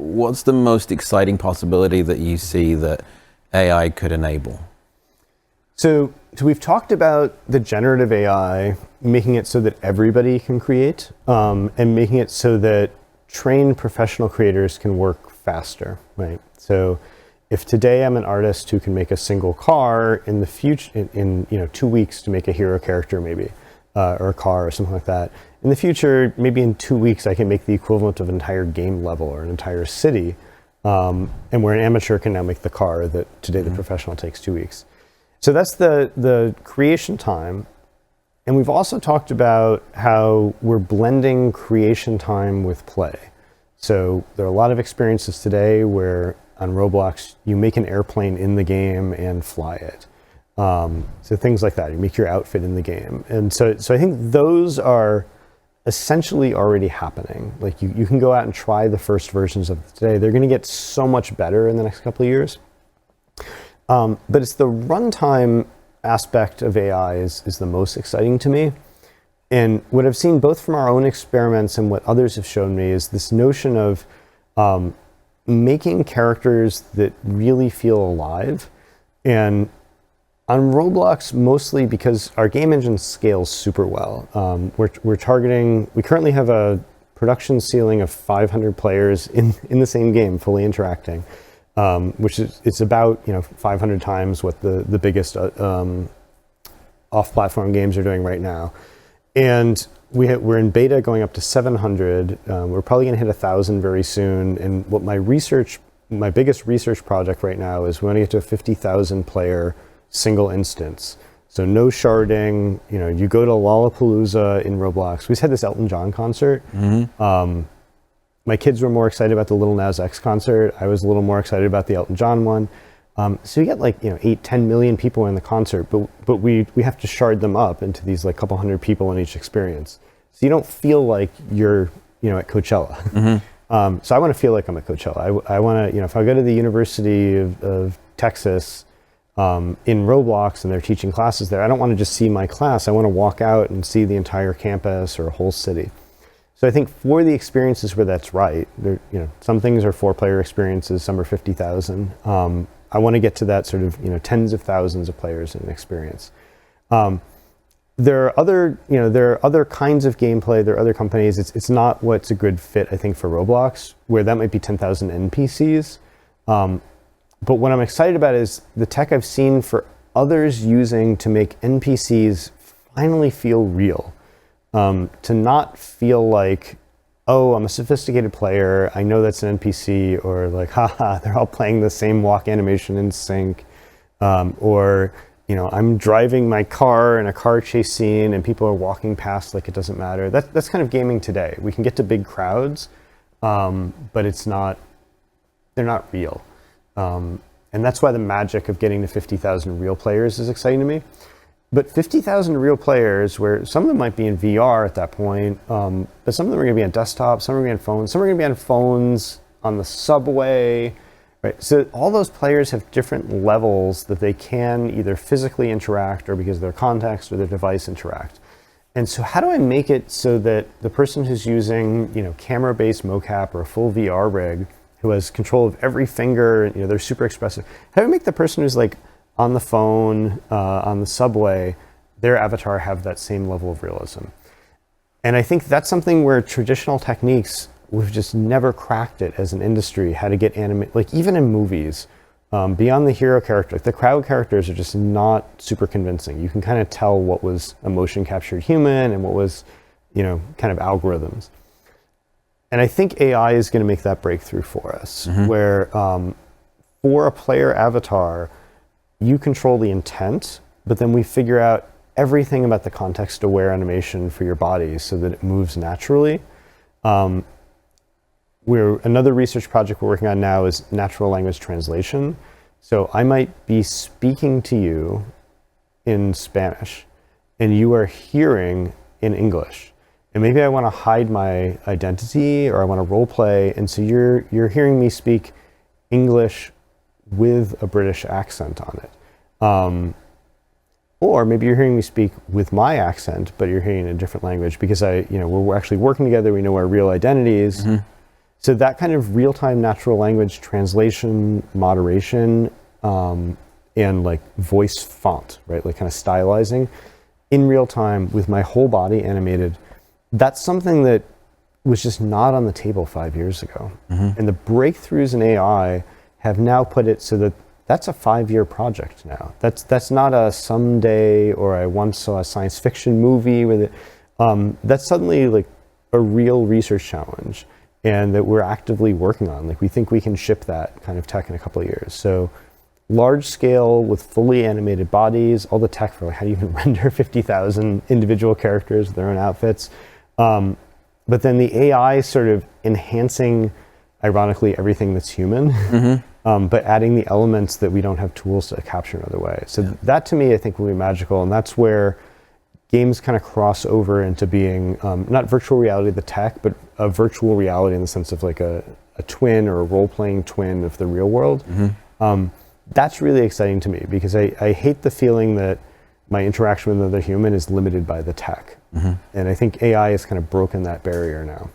what's the most exciting possibility that you see that AI could enable? So we've talked about the generative AI, making it so that everybody can create, and making it so that trained professional creators can work faster, right? So if today I'm an artist who can make a single car, in the future, in 2 weeks to make a hero character maybe, or a car or something like that. In the future, maybe in 2 weeks, I can make the equivalent of an entire game level or an entire city, and where an amateur can now make the car that today the professional takes 2 weeks. So that's the creation time. And we've also talked about how we're blending creation time with play. So there are a lot of experiences today where on Roblox, you make an airplane in the game and fly it. So things like that, you make your outfit in the game. And so I think those are essentially already happening. Like you can go out and try the first versions of it today. They're gonna get so much better in the next couple of years. But it's the runtime aspect of AI is the most exciting to me. And what I've seen both from our own experiments and what others have shown me is this notion of making characters that really feel alive. And on Roblox, mostly because our game engine scales super well. We're targeting, we currently have a production ceiling of 500 players in the same game, fully interacting. Which is, it's about 500 times what the biggest off-platform games are doing right now. And we're in beta going up to 700. We're probably going to hit 1,000 very soon. And what my biggest research project right now is we want to get to a 50,000 player single instance. So no sharding. You go to Lollapalooza in Roblox. We just had this Elton John concert. Mm-hmm. My kids were more excited about the Lil Nas X concert. I was a little more excited about the Elton John one. So you get 8-10 million people in the concert, but we have to shard them up into these couple hundred people in each experience. So you don't feel like you're at Coachella. Mm-hmm. So I want to feel like I'm at Coachella. I want to if I go to the University of Texas in Roblox and they're teaching classes there, I don't want to just see my class. I want to walk out and see the entire campus or a whole city. So I think for the experiences where that's right, some things are 4-player experiences, some are 50,000. I want to get to that sort of tens of thousands of players in an experience. There are other kinds of gameplay. There are other companies. It's not what's a good fit, I think, for Roblox, where that might be 10,000 NPCs. But what I'm excited about is the tech I've seen for others using to make NPCs finally feel real. To not feel like, oh, I'm a sophisticated player, I know that's an NPC, or haha, they're all playing the same walk animation in sync, or I'm driving my car in a car chase scene and people are walking past like it doesn't matter. That's kind of gaming today. We can get to big crowds, but they're not real. And that's why the magic of getting to 50,000 real players is exciting to me. But 50,000 real players, where some of them might be in VR at that point, but some of them are going to be on desktop, some are going to be on phones, some are going to be on phones on the subway, right? So all those players have different levels that they can either physically interact or because of their context or their device interact. And so how do I make it so that the person who's using, camera-based mocap or a full VR rig, who has control of every finger, they're super expressive, how do I make the person who's on the phone, on the subway, their avatar have that same level of realism? And I think that's something where traditional techniques, we've just never cracked it as an industry, how to get animated, even in movies, beyond the hero character, the crowd characters are just not super convincing. You can kind of tell what was a motion captured human and what was, kind of algorithms. And I think AI is going to make that breakthrough for us, mm-hmm. where for a player avatar, you control the intent, but then we figure out everything about the context-aware animation for your body so that it moves naturally. Another research project we're working on now is natural language translation. So I might be speaking to you in Spanish, and you are hearing in English. And maybe I want to hide my identity, or I want to role play, and so you're hearing me speak English with a British accent on it. Or maybe you're hearing me speak with my accent, but you're hearing a different language because we're actually working together. We know our real identities. Mm-hmm. So that kind of real-time natural language translation, moderation, and like voice font, right? Like kind of stylizing in real time with my whole body animated. That's something that was just not on the table 5 years ago. And the breakthroughs in AI have now put it so that that's a 5-year project now. That's not a someday, or I once saw a science fiction movie with it. That's suddenly like a real research challenge, and that we're actively working on. Like we think we can ship that kind of tech in a couple of years. So large scale with fully animated bodies, all the tech for like how do you even render 50,000 individual characters with their own outfits. But then the AI sort of enhancing, ironically, everything that's human, but adding the elements that we don't have tools to capture in other ways. So that to me, I think will be magical. And that's where games kind of cross over into being not virtual reality, the tech, but a virtual reality in the sense of like a twin or a role-playing twin of the real world. That's really exciting to me because I hate the feeling that my interaction with another human is limited by the tech. And I think AI has kind of broken that barrier now.